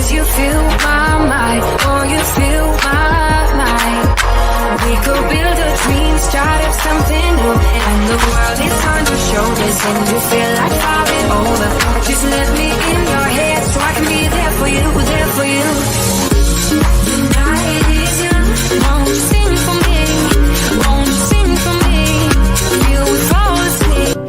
as you feel my mind, or you feel my mind. We could build a dream, start up something new, and the world is on your shoulders, and you feel like falling over. Just let me in your head, so I can be there for you, there for you. The night is young, won't you sing for me? Won't you sing for me? You will fall asleep.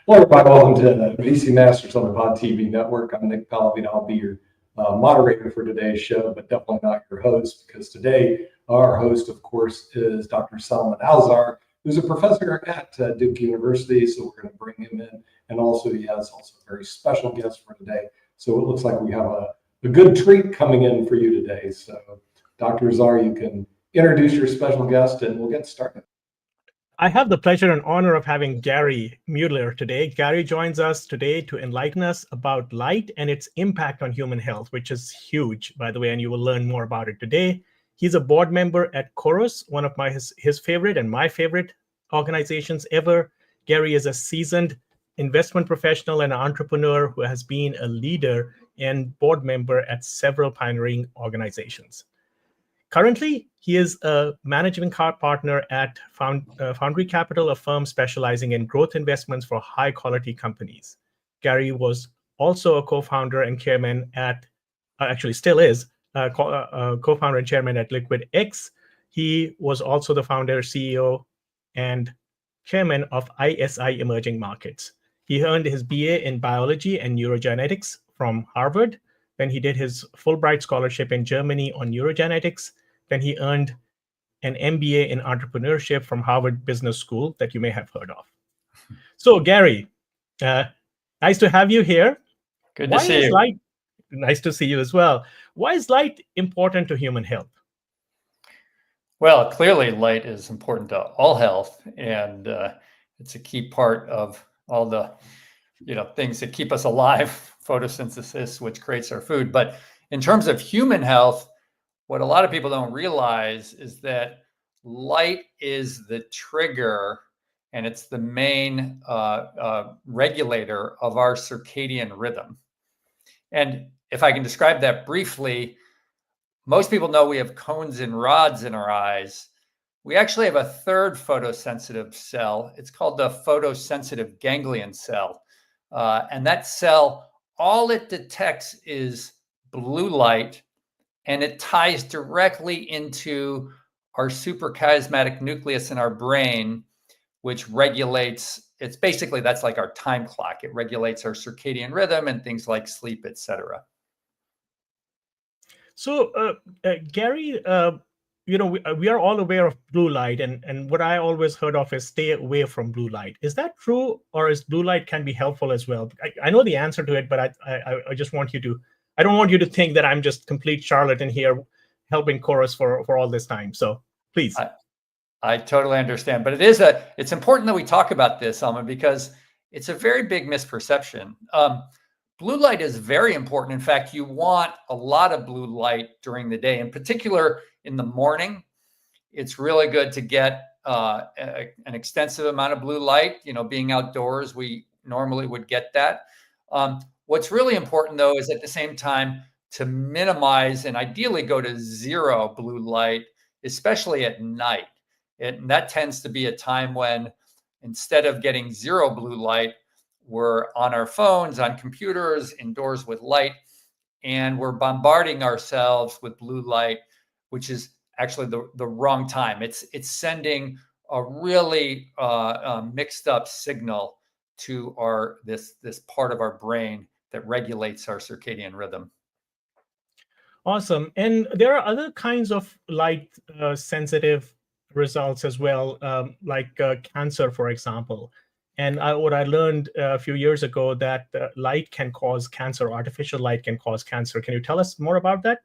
Hello, everybody. Welcome to VC Masters on the Pod TV network. I'm Nick Palavino. I'll be your moderator for today's show, but definitely not your host, because today our host, of course, is Dr. Salman Alzar, who's a professor at Duke University. So we're going to bring him in, and also he has also a very special guest for today. So it looks like we have a good treat coming in for you today. So Dr. Alzar, you can introduce your special guest, and we'll get started. I have the pleasure and honor of having Gary Mueller today. Gary joins us today to enlighten us about light and its impact on human health, which is huge, by the way, and you will learn more about it today. He's a board member at Chorus, one of his favorite and my favorite organizations ever. Gary is a seasoned investment professional and entrepreneur who has been a leader and board member at several pioneering organizations. Currently, he is a managing partner at Foundry Capital, a firm specializing in growth investments for high-quality companies. Gary was also a co-founder and chairman at, actually still is, co-founder and chairman at LiquidX. He was also the founder, CEO, and chairman of ISI Emerging Markets. He earned his BA in biology and neurogenetics from Harvard. Then he did his Fulbright scholarship in Germany on neurogenetics. Then he earned an MBA in entrepreneurship from Harvard Business School that you may have heard of. So, Gary, nice to have you here. Good to see you. Nice to see you as well. Why is light important to human health? Well, clearly light is important to all health, and it's a key part of all the things that keep us alive, photosynthesis, which creates our food. But in terms of human health, what a lot of people don't realize is that light is the trigger, and it's the main regulator of our circadian rhythm. And if I can describe that briefly, most people know we have cones and rods in our eyes. We actually have a third photosensitive cell. It's called the photosensitive ganglion cell. And that cell, all it detects is blue light, and it ties directly into our suprachiasmatic nucleus in our brain, which regulates, that's like our time clock. It regulates our circadian rhythm and things like sleep, etc. So, Gary, we are all aware of blue light, and what I always heard of is stay away from blue light. Is that true, or is blue light can be helpful as well? I know the answer to it, but I just want you to, I don't want you to think that I'm just complete charlatan here helping Chorus for all this time. So please. I totally understand, but it's important that we talk about this, Salman, because it's a very big misperception. Blue light is very important. In fact, you want a lot of blue light during the day, in particular in the morning. It's really good to get an extensive amount of blue light. Being outdoors, we normally would get that. What's really important, though, is at the same time to minimize and ideally go to zero blue light, especially at night. And that tends to be a time when, instead of getting zero blue light, we're on our phones, on computers, indoors with light, and we're bombarding ourselves with blue light, which is actually the wrong time. It's sending a really mixed up signal to this part of our brain that regulates our circadian rhythm. Awesome. And there are other kinds of light sensitive results as well, like cancer, for example. And what I learned a few years ago, that light can cause cancer, artificial light can cause cancer. Can you tell us more about that?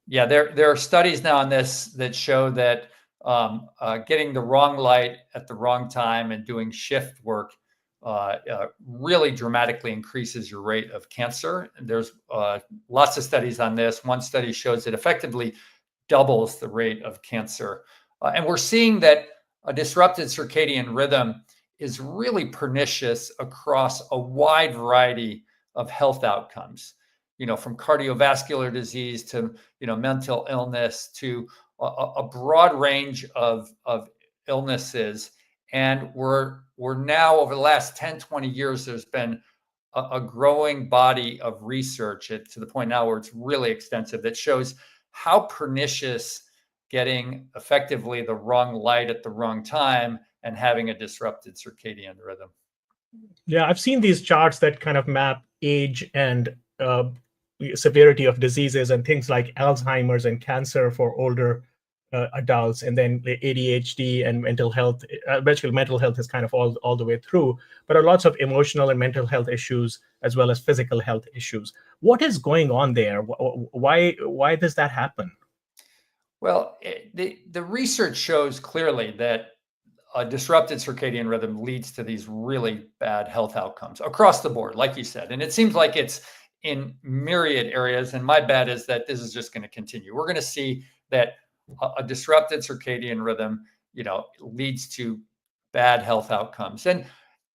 Yeah, there are studies now on this that show that getting the wrong light at the wrong time and doing shift work really dramatically increases your rate of cancer. And there's lots of studies on this. One study shows it effectively doubles the rate of cancer. And we're seeing that a disrupted circadian rhythm is really pernicious across a wide variety of health outcomes, from cardiovascular disease to, mental illness to a broad range of illnesses. And we're now, over the last 10, 20 years, there's been a growing body of research to the point now where it's really extensive that shows how pernicious getting effectively the wrong light at the wrong time and having a disrupted circadian rhythm. Yeah, I've seen these charts that kind of map age and severity of diseases and things like Alzheimer's and cancer for older adults, and then the ADHD and mental health. Basically, mental health is kind of all the way through, but there are lots of emotional and mental health issues as well as physical health issues. What is going on there? Why does that happen? Well, the research shows clearly that a disrupted circadian rhythm leads to these really bad health outcomes across the board, like you said. And it seems like it's in myriad areas. And my bet is that this is just going to continue. We're going to see that a disrupted circadian rhythm, leads to bad health outcomes. And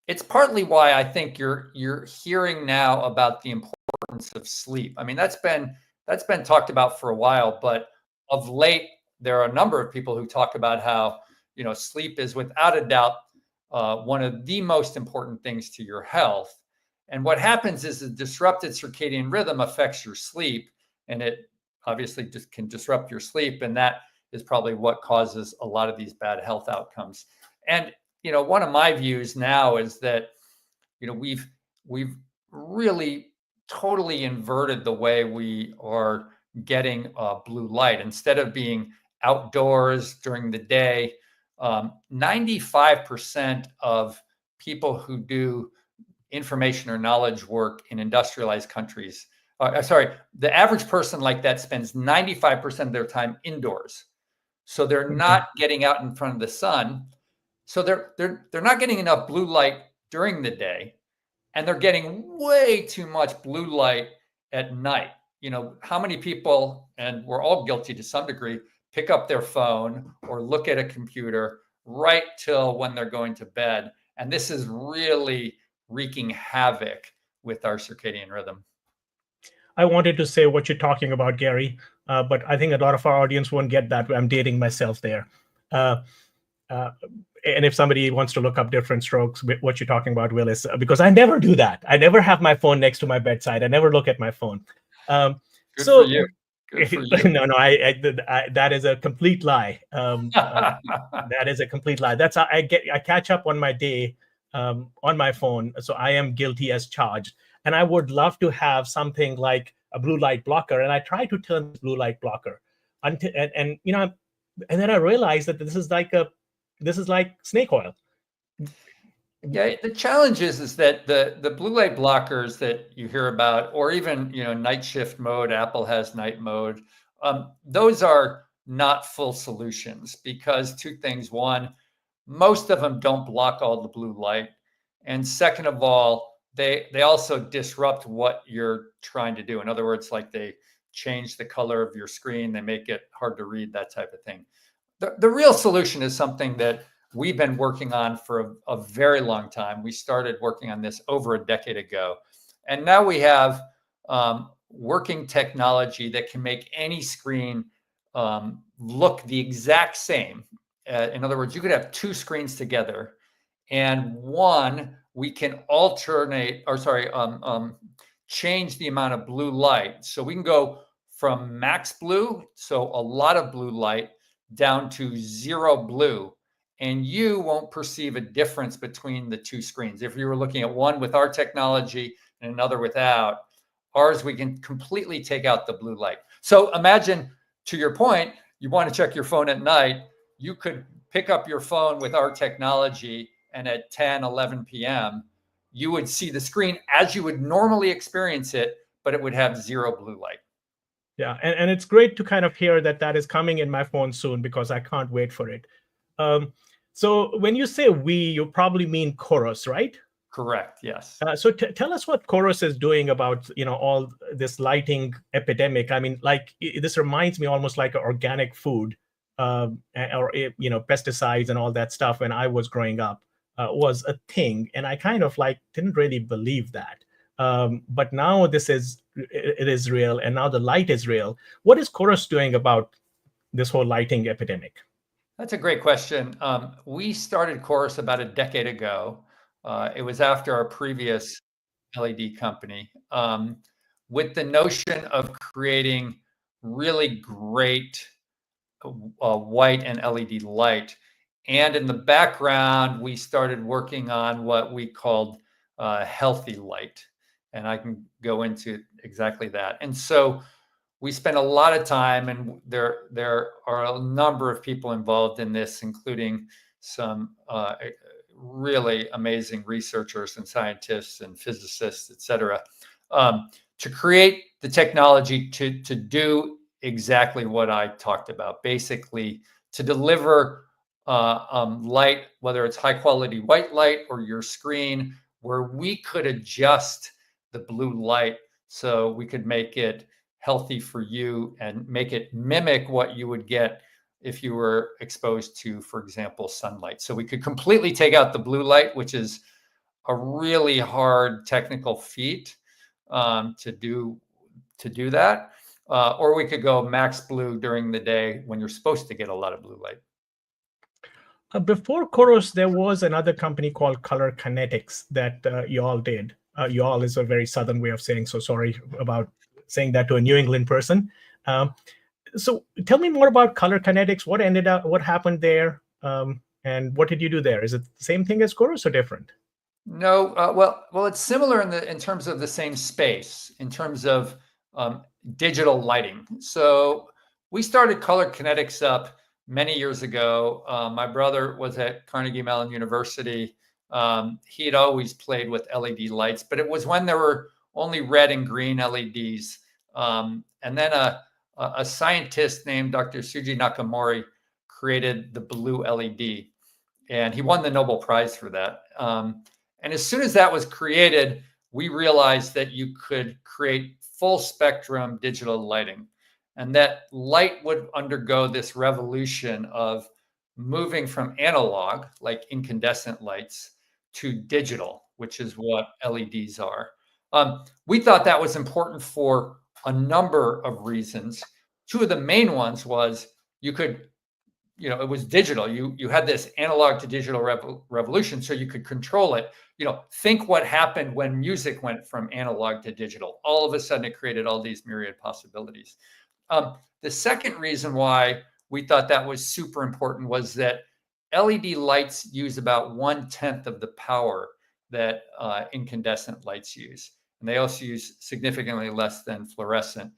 it's partly why I think you're hearing now about the importance of sleep. I mean, that's been talked about for a while, but of late, there are a number of people who talk about how, sleep is without a doubt one of the most important things to your health. And what happens is the disrupted circadian rhythm affects your sleep, and it obviously just can disrupt your sleep. And that is probably what causes a lot of these bad health outcomes. And, one of my views now is that, we've really totally inverted the way we are getting blue light. Instead of being outdoors during the day, 95% of people who do information or knowledge work in industrialized countries, the average person like that spends 95% of their time indoors. So they're not getting out in front of the sun. So they're not getting enough blue light during the day, and they're getting way too much blue light at night. How many people, and we're all guilty to some degree, pick up their phone or look at a computer right till when they're going to bed. And this is really wreaking havoc with our circadian rhythm. I wanted to say what you're talking about, Gary, but I think a lot of our audience won't get that. I'm dating myself there. And if somebody wants to look up different strokes, what you're talking about, Will, is because I never do that. I never have my phone next to my bedside. I never look at my phone. Good for you. No, that is a complete lie. That is a complete lie. That's how I catch up on my day on my phone. So I am guilty as charged. And I would love to have something like a blue light blocker. And I try to turn blue light blocker until, and then I realized that this is like snake oil. Yeah, the challenge is that the blue light blockers that you hear about, or even night shift mode, Apple has night mode, those are not full solutions, because two things: one, most of them don't block all the blue light, and second of all, they also disrupt what you're trying to do. In other words, like they change the color of your screen, they make it hard to read, that type of thing. The real solution is something that we've been working on for a very long time. We started working on this over a decade ago. And now we have working technology that can make any screen look the exact same. In other words, you could have two screens together, and one, we can change the amount of blue light. So we can go from max blue, so a lot of blue light, down to zero blue. And you won't perceive a difference between the two screens. If you were looking at one with our technology and another without, ours, we can completely take out the blue light. So imagine, to your point, you want to check your phone at night, you could pick up your phone with our technology, and at 10, 11 p.m., you would see the screen as you would normally experience it, but it would have zero blue light. Yeah, and it's great to kind of hear that is coming in my phone soon, because I can't wait for it. So when you say we, you probably mean Chorus, right? Correct. Yes. So tell us what Chorus is doing about, all this lighting epidemic. I mean, like this reminds me almost like organic food, or pesticides and all that stuff. When I was growing up, was a thing, and I kind of like didn't really believe that. But now it is real, and now the light is real. What is Chorus doing about this whole lighting epidemic? That's a great question. We started Chorus about a decade ago. It was after our previous LED company, with the notion of creating really great white and LED light. And in the background, we started working on what we called healthy light. And I can go into exactly that. And so we spent a lot of time, and there are a number of people involved in this, including some really amazing researchers and scientists and physicists, et cetera, to create the technology to do exactly what I talked about, basically to deliver light, whether it's high quality white light or your screen, where we could adjust the blue light so we could make it healthy for you and make it mimic what you would get if you were exposed to, for example, sunlight. So we could completely take out the blue light, which is a really hard technical feat to do that. Or we could go max blue during the day when you're supposed to get a lot of blue light. Before Chorus, there was another company called Color Kinetics that y'all did. Y'all is a very southern way of saying, so sorry about saying that to a New England person. So tell me more about Color Kinetics. What happened there? And what did you do there? Is it the same thing as Chorus or different? No, well, it's similar in terms of the same space, in terms of digital lighting. So we started Color Kinetics up many years ago. My brother was at Carnegie Mellon University. He had always played with LED lights, but it was when there were only red and green LEDs. And then a scientist named Dr. Shuji Nakamori created the blue LED, and he won the Nobel Prize for that. And as soon as that was created, we realized that you could create full spectrum digital lighting, and that light would undergo this revolution of moving from analog, like incandescent lights, to digital, which is what LEDs are. We thought that was important for a number of reasons. Two of the main ones was you could, it was digital. You had this analog to digital revolution, so you could control it. Think what happened when music went from analog to digital. All of a sudden, it created all these myriad possibilities. The second reason why we thought that was super important was that LED lights use about 1/10 of the power that incandescent lights use. And they also use significantly less than fluorescent.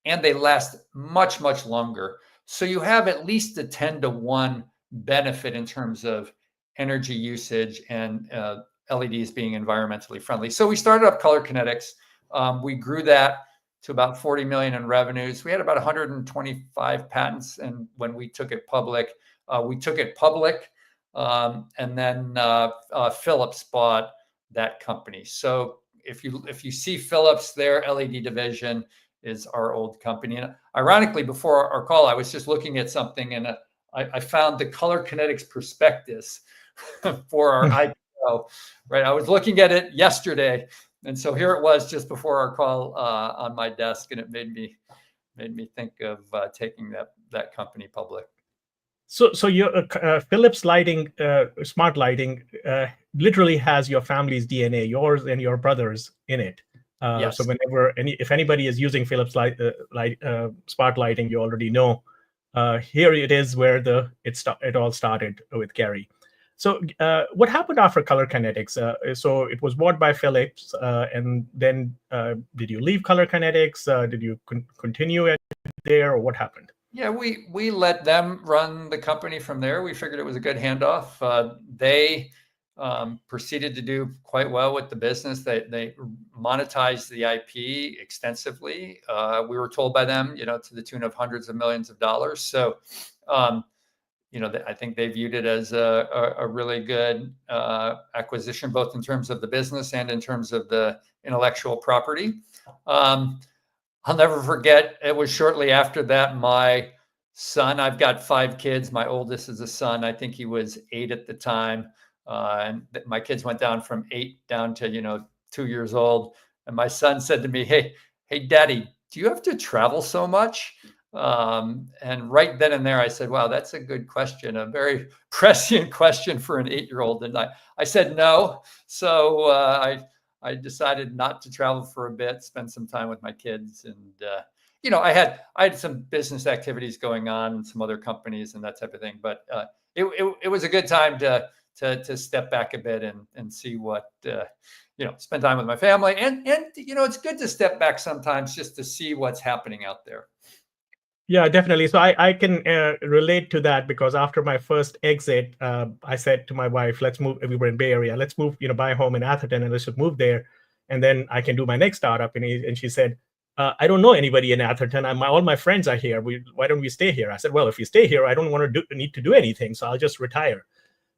And they last much, much longer. So you have at least a 10-to-1 benefit in terms of energy usage and LEDs being environmentally friendly. So we started up Color Kinetics. We grew that to about 40 million in revenues. We had about 125 patents. And when we took it public, and then Philips bought that company. So if you see Philips, their LED division is our old company. And ironically, before our call, I was just looking at something, and I found the Color Kinetics prospectus for our IPO. Right, I was looking at it yesterday, and so here it was just before our call on my desk, and it made me think of taking that company public. So your Philips lighting, smart lighting, literally has your family's DNA, yours and your brother's, in it. Yes. So if anybody is using Philips smart lighting, you already know. Here it is where it all started with Gary. So what happened after Color Kinetics? So it was bought by Philips, and then did you leave Color Kinetics? Did you continue it there, or what happened? Yeah, we let them run the company from there. We figured it was a good handoff. They proceeded to do quite well with the business. They monetized the IP extensively. We were told by them, to the tune of hundreds of millions of dollars. So I think they viewed it as a really good acquisition, both in terms of the business and in terms of the intellectual property. I'll never forget, it was shortly after that, my son, I've got 5 kids. My oldest is a son. I think he was 8 at the time. And my kids went down from 8 down to, 2 years old. And my son said to me, hey, Daddy, do you have to travel so much? And right then and there, I said, wow, that's a good question, a very prescient question for an 8-year-old. And I said no. So I decided not to travel for a bit, spend some time with my kids. And, I had some business activities going on and some other companies and that type of thing. But it was a good time to step back a bit and see what, spend time with my family. And it's good to step back sometimes just to see what's happening out there. Yeah, definitely. So I can relate to that, because after my first exit, I said to my wife, let's move. We were in Bay Area. Let's move, buy a home in Atherton, and let's just move there. And then I can do my next startup. And she said, I don't know anybody in Atherton. All my friends are here. Why don't we stay here? I said, well, if you stay here, I don't need to do anything. So I'll just retire.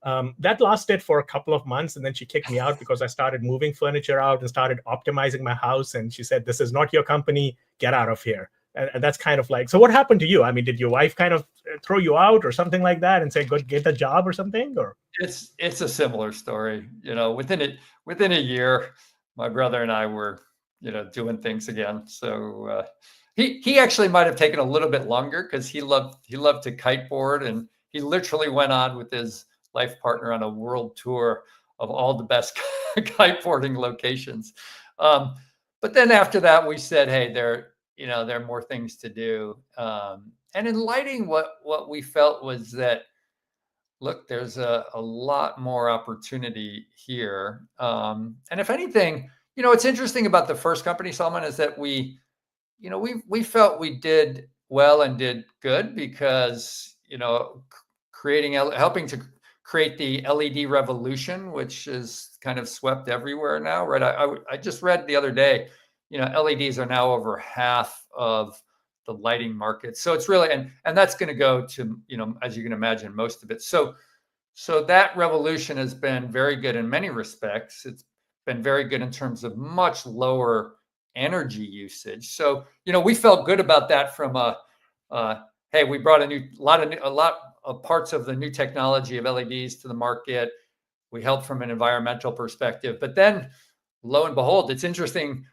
That lasted for a couple of months. And then she kicked me out because I started moving furniture out and started optimizing my house. And she said, this is not your company. Get out of here. And that's kind of like, so what happened to you? I mean, did your wife kind of throw you out or something like that and say, go get a job or something? Or it's a similar story. Within a year, my brother and I were, doing things again. So he actually might have taken a little bit longer, because he loved to kiteboard, and he literally went on with his life partner on a world tour of all the best kiteboarding locations. But then after that, we said, hey, there are more things to do. And in lighting, what we felt was that, look, there's a lot more opportunity here. And if anything, what's interesting about the first company, Salman, is that we felt we did well and did good because, helping to create the LED revolution, which is kind of swept everywhere now, right? I just read the other day, LEDs are now over half of the lighting market. So it's really, and that's going to go to, as you can imagine, most of it. So that revolution has been very good in many respects. It's been very good in terms of much lower energy usage. So, we felt good about that from hey, we brought a lot of parts of the new technology of LEDs to the market. We helped from an environmental perspective, but then lo and behold, it's interesting.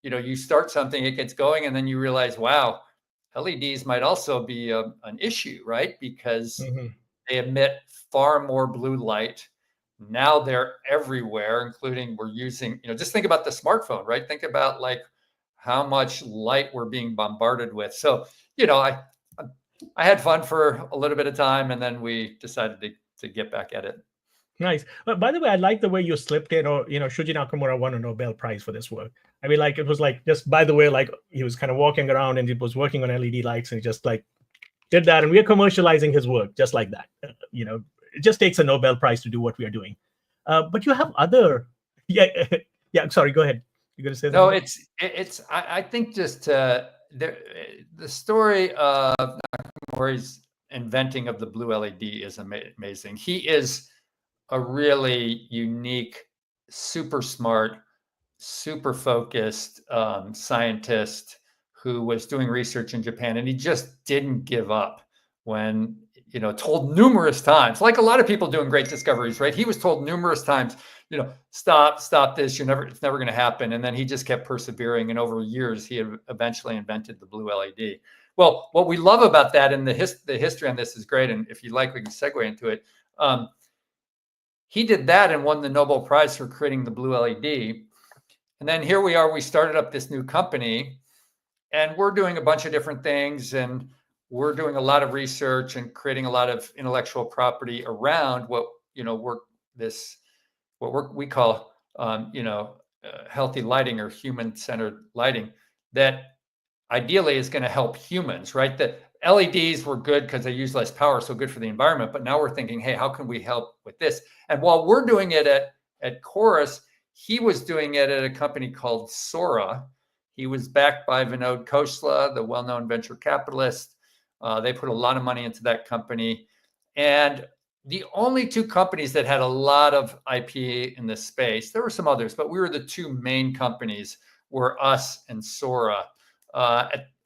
You start something, it gets going, and then you realize, wow, LEDs might also be an issue, right? Because they emit far more blue light. Now they're everywhere, including we're using, just think about the smartphone, right? Think about like how much light we're being bombarded with. So, I had fun for a little bit of time, and then we decided to get back at it. Nice. By the way, I like the way you slipped in, or, Shuji Nakamura won a Nobel Prize for this work. I mean, like, it was like, just by the way, like he was kind of walking around and he was working on LED lights, and he just like did that. And we're commercializing his work just like that. It just takes a Nobel Prize to do what we are doing. But you have other, yeah. Sorry, go ahead. You're going to say that? No, I think just the story of Nakamura's inventing of the blue LED is amazing. He is a really unique, super smart, super focused scientist who was doing research in Japan, and he just didn't give up when, told numerous times, like a lot of people doing great discoveries, right? He was told numerous times, stop this, it's never going to happen. And then he just kept persevering. And over years, he had eventually invented the blue LED. Well, what we love about that, and the history on this is great. And if you like, we can segue into it. He did that and won the Nobel Prize for creating the blue LED. And then here we are, we started up this new company, and we're doing a bunch of different things. And we're doing a lot of research and creating a lot of intellectual property around what we call, healthy lighting or human-centered lighting that ideally is going to help humans, right? The LEDs were good because they use less power, so good for the environment. But now we're thinking, hey, how can we help with this? And while we're doing it at Chorus, he was doing it at a company called Sora. He was backed by Vinod Khosla, the well-known venture capitalist. They put a lot of money into that company. And the only two companies that had a lot of IP in this space, there were some others, but we were the two main companies, were us and Sora.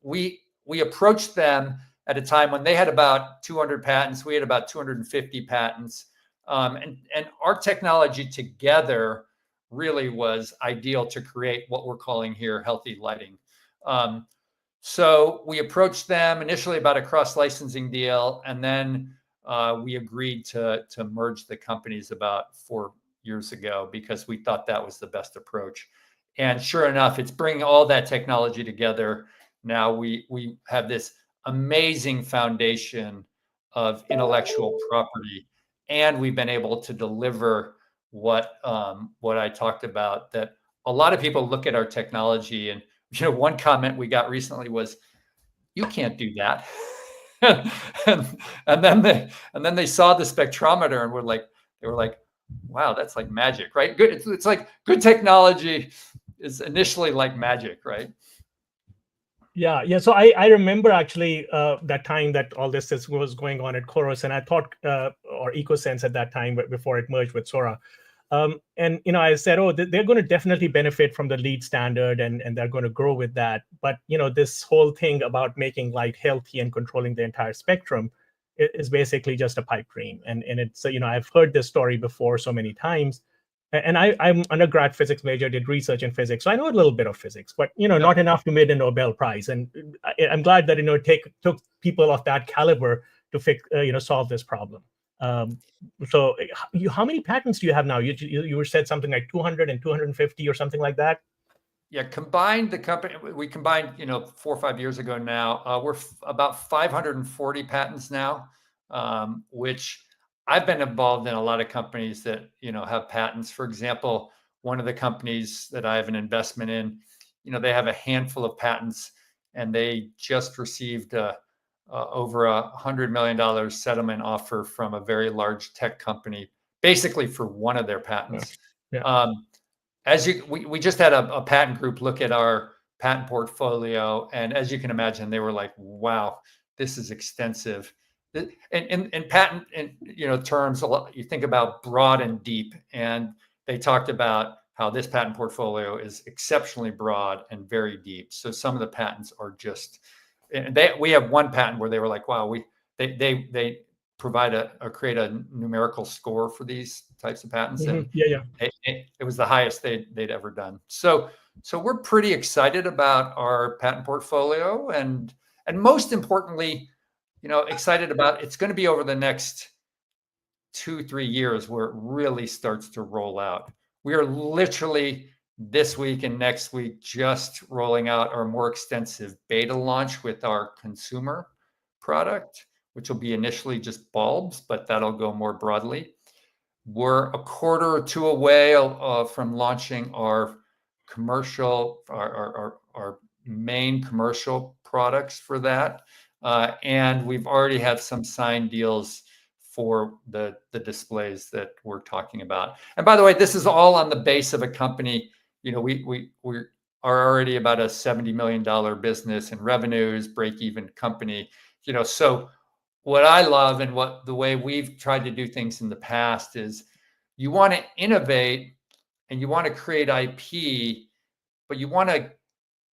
We approached them at a time when they had about 200 patents. We had about 250 patents. And our technology together really was ideal to create what we're calling here healthy lighting. So we approached them initially about a cross-licensing deal, and then we agreed to merge the companies about 4 years ago because we thought that was the best approach. And sure enough, it's bringing all that technology together. Now we have this amazing foundation of intellectual property, and we've been able to deliver what I talked about, that a lot of people look at our technology, and one comment we got recently was, "You can't do that." and then they saw the spectrometer and they were like, "Wow, that's like magic," right? Good. It's like good technology is initially like magic, right? Yeah. So I remember actually that time that all this was going on at Chorus, and I thought, or EcoSense at that time, but before it merged with Sora. And I said, oh, they're going to definitely benefit from the LEED standard, and they're going to grow with that. But this whole thing about making light healthy and controlling the entire spectrum is basically just a pipe dream. And it's I've heard this story before so many times. And I'm undergrad physics major, did research in physics, so I know a little bit of physics, but not enough to win a Nobel Prize. And I'm glad that it took people of that caliber to solve this problem. So how many patents do you have now? You said something like 200 and 250 or something like that. Yeah, combined the company, we combined 4 or 5 years ago now. We're about 540 patents now, which I've been involved in a lot of companies that have patents. For example, one of the companies that I have an investment in, they have a handful of patents, and they just received over $100 million settlement offer from a very large tech company, basically for one of their patents. Yeah. We just had a patent group look at our patent portfolio, and as you can imagine, they were like, "Wow, this is extensive." In patent terms, a lot, you think about broad and deep, and they talked about how this patent portfolio is exceptionally broad and very deep. So some of the patents are just, we have one patent where they were like, "Wow, they provide create a numerical score for these types of patents." Mm-hmm. And yeah. it was the highest they'd ever done. So we're pretty excited about our patent portfolio, and most importantly, excited about it's going to be over the next 2-3 years where it really starts to roll out. We are literally this week and next week just rolling out our more extensive beta launch with our consumer product, which will be initially just bulbs, but that'll go more broadly. We're a quarter or two away from launching our commercial, our main commercial products for that. And we've already had some signed deals for the displays that we're talking about. And by the way, this is all on the base of a company. We are already about a $70 million business in revenues, break-even company. So what I love and the way we've tried to do things in the past is you want to innovate and you want to create IP, but you want to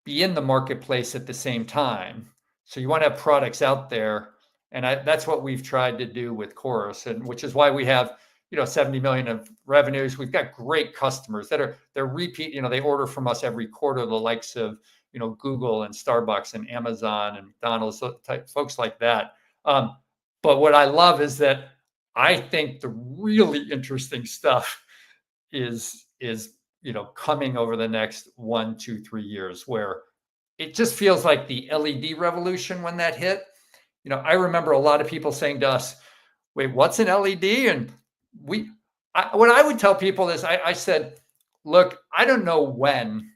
be in the marketplace at the same time. So you want to have products out there. And that's what we've tried to do with Chorus, and which is why we have, 70 million of revenues. We've got great customers they're repeat, they order from us every quarter, the likes of, Google and Starbucks and Amazon and McDonald's, type folks like that. But what I love is that I think the really interesting stuff is coming over the next 1, 2, 3 years, where it just feels like the LED revolution when that hit. I remember a lot of people saying to us, "Wait, what's an LED?" And what I would tell people is, I said, "Look, I don't know when,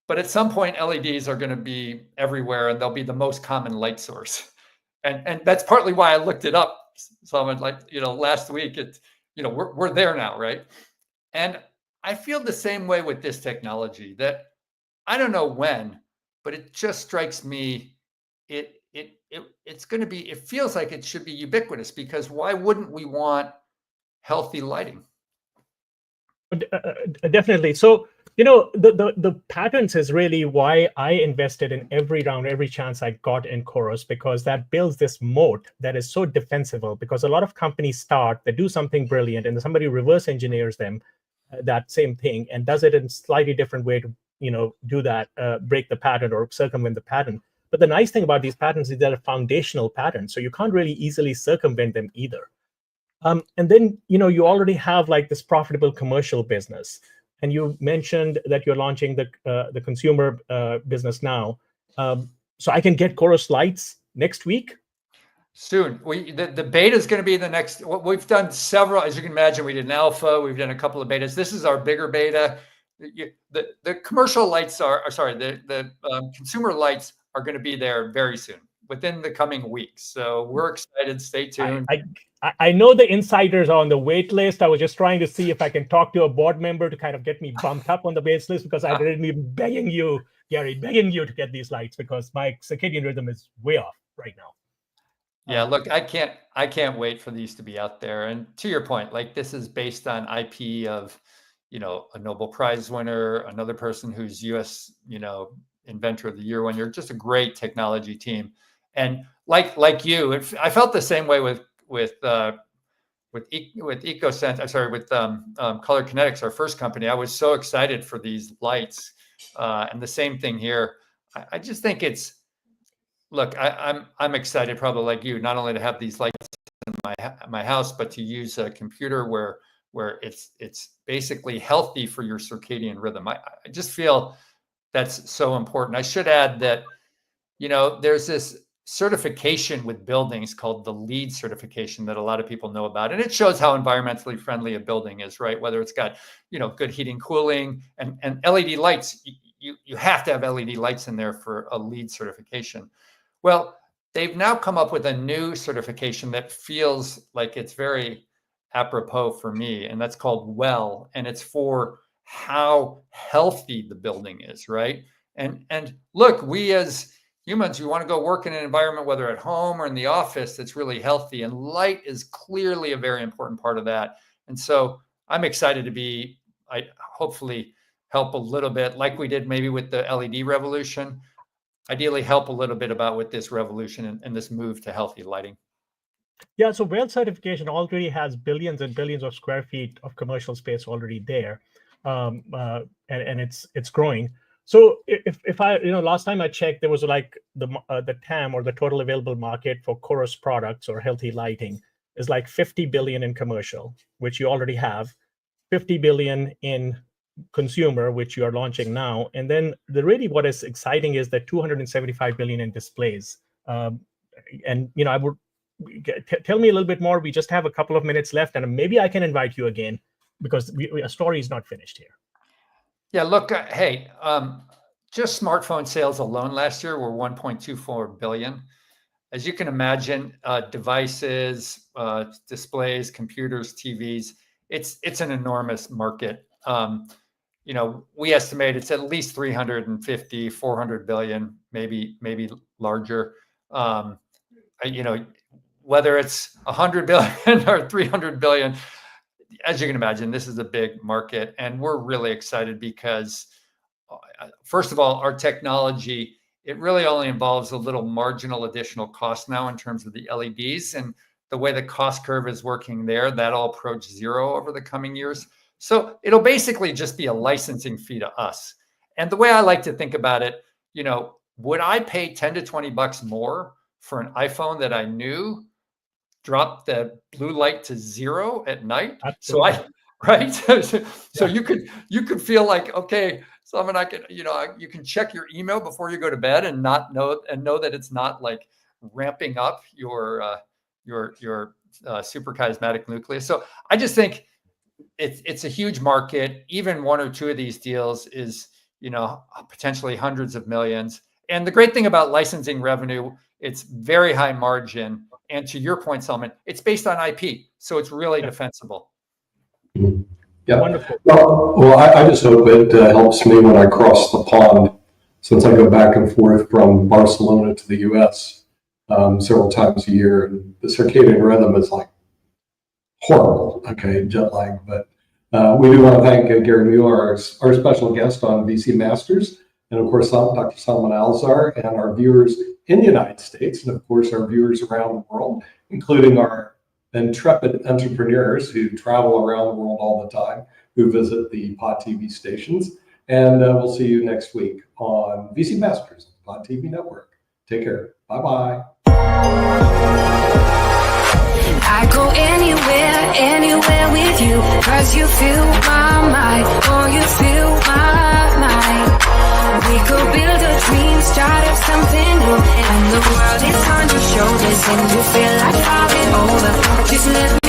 but at some point LEDs are going to be everywhere, and they'll be the most common light source." And that's partly why I looked it up. So I'm like, last week, we're there now, right? And I feel the same way with this technology, that I don't know when, but it just strikes me, it's going to be, it feels like it should be ubiquitous, because why wouldn't we want healthy lighting? Definitely. So, the patents is really why I invested in every round, every chance I got in Chorus, because that builds this moat that is so defensible. Because a lot of companies start, they do something brilliant, and somebody reverse engineers them, that same thing, and does it in slightly different way to, do that, break the patent or circumvent the patent. But the nice thing about these patents is they're foundational patents, so you can't really easily circumvent them either. And then, you already have like this profitable commercial business. And you mentioned that you're launching the consumer business now. So I can get Chorus lights next week? Soon. The beta is going to be the next. We've done several, as you can imagine. We did an alpha. We've done a couple of betas. This is our bigger beta. The commercial lights the consumer lights are going to be there very soon, within the coming weeks. So we're excited. Stay tuned. I know the insiders are on the wait list. I was just trying to see if I can talk to a board member to kind of get me bumped up on the wait list, because I've really been begging you, Gary, to get these lights, because my circadian rhythm is way off right now. Yeah, look, I can't wait for these to be out there. And to your point, like, this is based on IP of, a Nobel Prize winner, another person who's U.S., Inventor of the Year 1 year, just a great technology team. And like you, I felt the same way with EcoSense. With Color Kinetics, our first company. I was so excited for these lights, and the same thing here. I just think it's. Look, I'm excited, probably like you, not only to have these lights in my house, but to use a computer where it's basically healthy for your circadian rhythm. I just feel that's so important. I should add that, there's this certification with buildings called the LEED certification that a lot of people know about, and it shows how environmentally friendly a building is, right? Whether it's got, good heating, cooling, and LED lights. You have to have LED lights in there for a LEED certification. Well, they've now come up with a new certification that feels like it's very apropos for me, and that's called WELL, and it's for how healthy the building is, right? And look, we as humans, we want to go work in an environment, whether at home or in the office, that's really healthy, and light is clearly a very important part of that. And so I'm excited to hopefully help a little bit, like we did maybe with the LED revolution. Ideally help a little bit about with this revolution and this move to healthy lighting. Yeah, so WELL certification already has billions and billions of square feet of commercial space already there, and it's growing. So if I, last time I checked, there was like the TAM, or the total available market for Chorus products or healthy lighting, is like 50 billion in commercial, which you already have, 50 billion in consumer, which you are launching now, and then what is exciting is that 275 billion in displays. And I would tell me a little bit more. We just have a couple of minutes left, and maybe I can invite you again, because our story is not finished here. Yeah, look, hey, just smartphone sales alone last year were 1.24 billion. As you can imagine, devices, displays, computers, TVs, it's an enormous market. We estimate it's at least 350, 400 billion, maybe larger. Whether it's 100 billion or 300 billion, as you can imagine, this is a big market, and we're really excited because, first of all, our technology, it really only involves a little marginal additional cost now in terms of the LEDs, and the way the cost curve is working there, that'll approach zero over the coming years. So it'll basically just be a licensing fee to us. And the way I like to think about it, would I pay 10 to 20 bucks more for an iPhone that I knew dropped the blue light to zero at night? Absolutely. So you could feel like, okay, someone you can check your email before you go to bed and know that it's not like ramping up your suprachiasmatic nucleus. So I just think it's a huge market. Even one or two of these deals is, potentially hundreds of millions. And the great thing about licensing revenue, it's very high margin. And to your point, Salman, it's based on IP. So it's really defensible. Yeah. Wonderful. Well, I just hope it helps me when I cross the pond, since I go back and forth from Barcelona to the U.S. several times a year. And the circadian rhythm is like horrible, okay, jet lag. But we do want to thank Gary Mueller, our special guest on VC Masters, and of course, Dr. Salman Alzar, and our viewers in the United States, and of course, our viewers around the world, including our intrepid entrepreneurs who travel around the world all the time, who visit the Pod TV stations. And we'll see you next week on VC Masters, Pod TV Network. Take care. Bye-bye. I go anywhere with you, 'cause you fill my mind, or you fill my mind. We could build a dream, start up something new, and the world is on your shoulders, and you feel like falling over. Just let